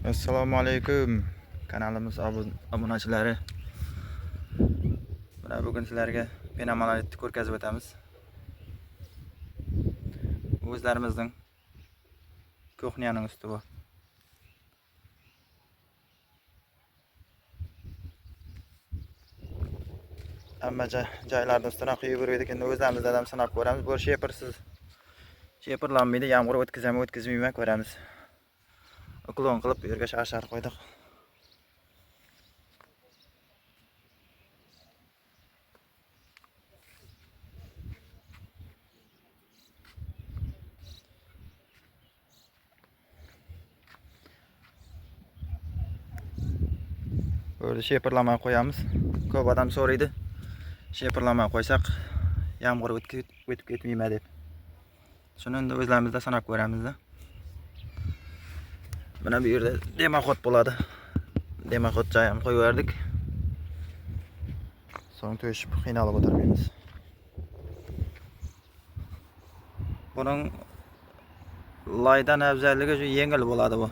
Assalomu alaykum kanalimiz obunachilari. Mana bugun sizlarga fenomenallikni ko'rgazib o'tamiz. O'zlarimizning kuxnyaning usti bu. Hamma joylarni ustidan quyib yurdik. Endi o'zlarimizda ham sinab ko'ramiz. Bu sheperlanmaydi, yomg'ir o'tkazmayman ko'ramiz. Uklon qilib bu yerga shar qo'ydik. Böyle sheperlamay qo'yamiz. Ko'p odam so'raydi. Sheperlamay qo'ysak, yomg'ir o'tib ketmaymi deb. Shuni endi o'zlarimizda sanab ko'ramiz-da. Mana bu yerda demaxot bo'ladi. Demaxot joy ham qo'yib yubordik. So'ng to'shib qiynalib o'tirmaymiz. Buning laydan afzalligi shu yengil bo'ladi bu.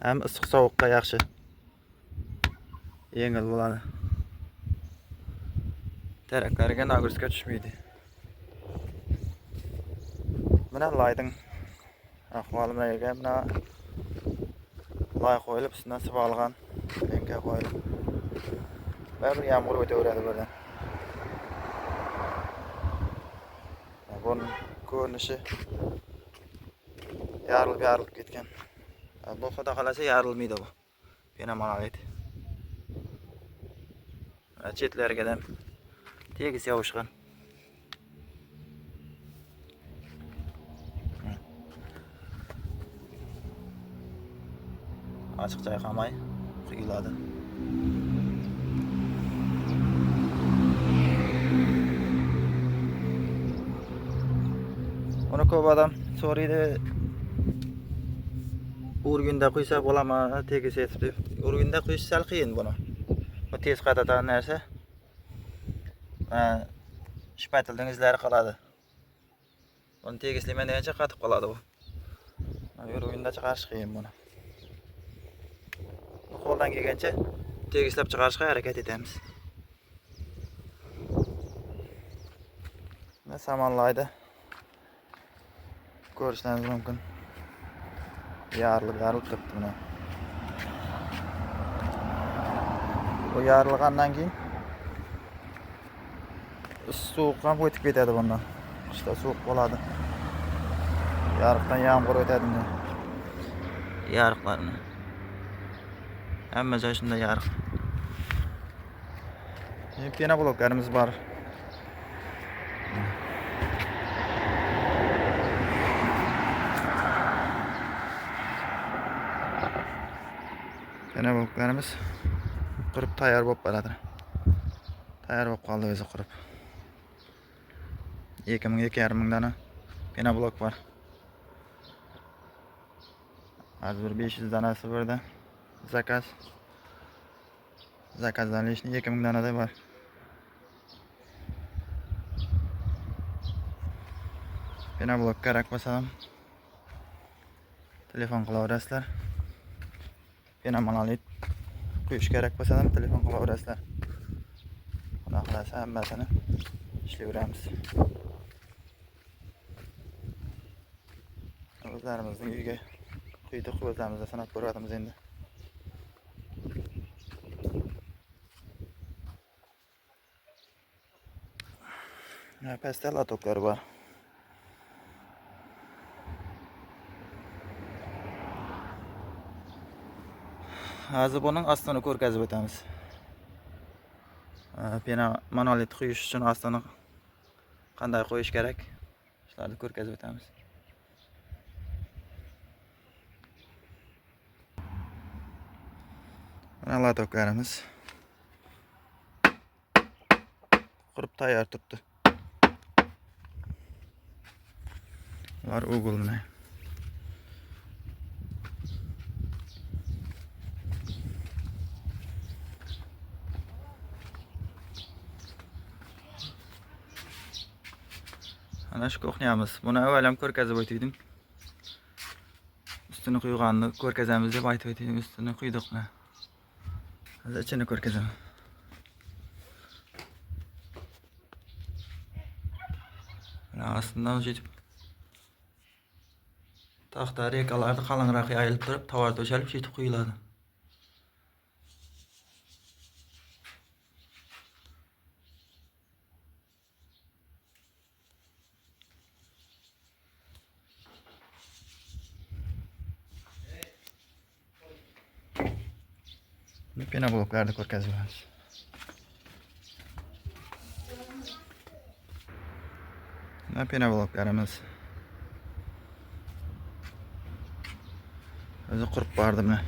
Ham issiq sovuqqa yaxshi. Yengil bo'ladi. Teraklariga nagruska tushmaydi. Mana laydan ahvoli mana lay qo'yilib, ustidan sivolgan lenka qo'yilib. Bir yomg'ir o'taveradi buradan. Buning ko'rinishi yarilib ketgan. Bu xudo xolasa yarilmaydi bu. Fenomenallik. Chetlariga ham tegis yovushgan. Açık chayqamay quyiladi. Uni ko'p odam so'raydi. Urgunda quysa bo'ladimi, tegis etib deb. Urgunda quyish sal qiyin buni. Bu tez qatatan narsa. Shpatilning izlari qoladi. Buni tegislayman degancha qatib qoladi bu. Urgunda chiqarish qiyin buni. Qo'ldan kelgancha tegislab chiqarishga harakat etamiz. Mana samonlayda ko'rishingiz mumkin. Yarilib turibdi buni. Bu yarilgandan keyin sovuq ham o'tib ketadi bundan. Qishda sovuq bo'ladi. Yariqdan yomg'ir o'tadi. Yariqlarni hamma joy shunday yariq. Pena bloklarimiz bor. Pena bloklarimiz qurib tayyor bo'lib qoladi. Tayyor bo'lib qoldi o'zi qurib. 2,5 dona pena blok bor. Hozir 500 donasi burada. Zakazdan lishni 2000 donada bor. Pena blok kerak bo'lsa ham telefon qilaverasizlar. Fenomenallik quyish kerak bo'lsa ham telefon qilaverasizlar. Xudo xolasa hammasini ishlayveramiz. O'zlarimizning uyga quydik, o'zlarimizda sanab ko'ryapmiz endi. Pastda latoklar bor. Hozir buning ostini ko'rgazib o'tamiz. Fenomenallik quyish uchun ostini qanday qo'yish kerak? Shularni ko'rgazib o'tamiz. Mana latoklarimiz qurib tayyor turibdi. Var ugulni. Ana shu kuxnyamiz. Buni avval ham ko'rgazib o'tdim. üstünü quyganını ko'rkazamiz deb aytib o'taylik. Üstünü quydik mana. Hozir ichini ko'rkazaman. Mana aslından jetib taxta rekalarni qalinroq yayilib turib, tovar to'shalib jetib quyiladi. Pena bloklarni ko'rkazamiz. Mana pena bloklarimiz. O'zi qurib bordi mana.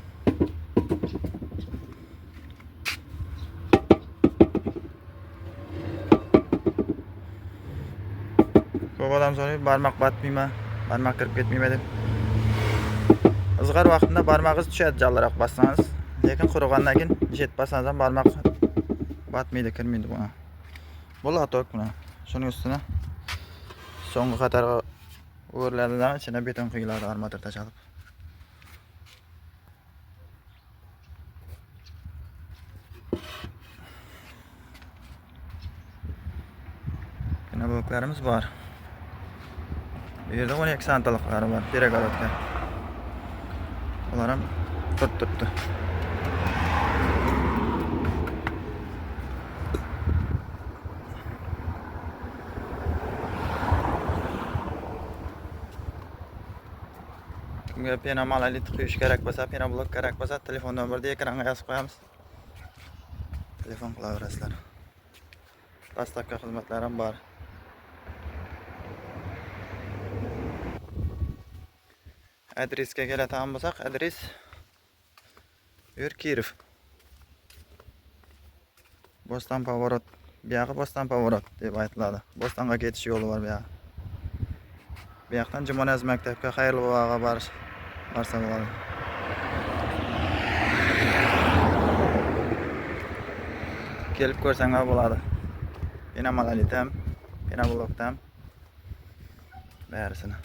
Ko'p odam so'raydi, barmoq batmaymi, barmoq kirib ketmaymi deb. Izg'ar vaqtida barmog'ingiz tushadi jalliroq bassangiz, lekin qurigandan keyin jet bassangiz ham barmoq batmaydi, kirmaydi buna. Bu latok buna. Shuning ustuna so'nggi qatorga o'riladidan ichine beton quyiladi armatur tashlanib. Pena bloklarimiz bor. Bu yerda 12 santiliklar var, peregorodka. Ular ham turibdi. Kimga pena monolit quyish kerak bo'lsa, pena blok kerak bo'lsa, telefon nomerida ekranga yozib qo'yamiz. Telefon qilaverasizlar. Dostavka xizmatlari ham bor. Adresga keladigan bo'lsak, adres Kirov. Bostan Pavorot. Bu yoqqa Bostan Pavorot deb aytiladi. Bostonga ketish yo'li bor bu yoqqa. Bu yoqdan Jumonaz maktabga Xayrli buvaga borsa bo'ladi. Kelib ko'rsangiz bo'ladi. Pena monolitam, pena blokdan barisini.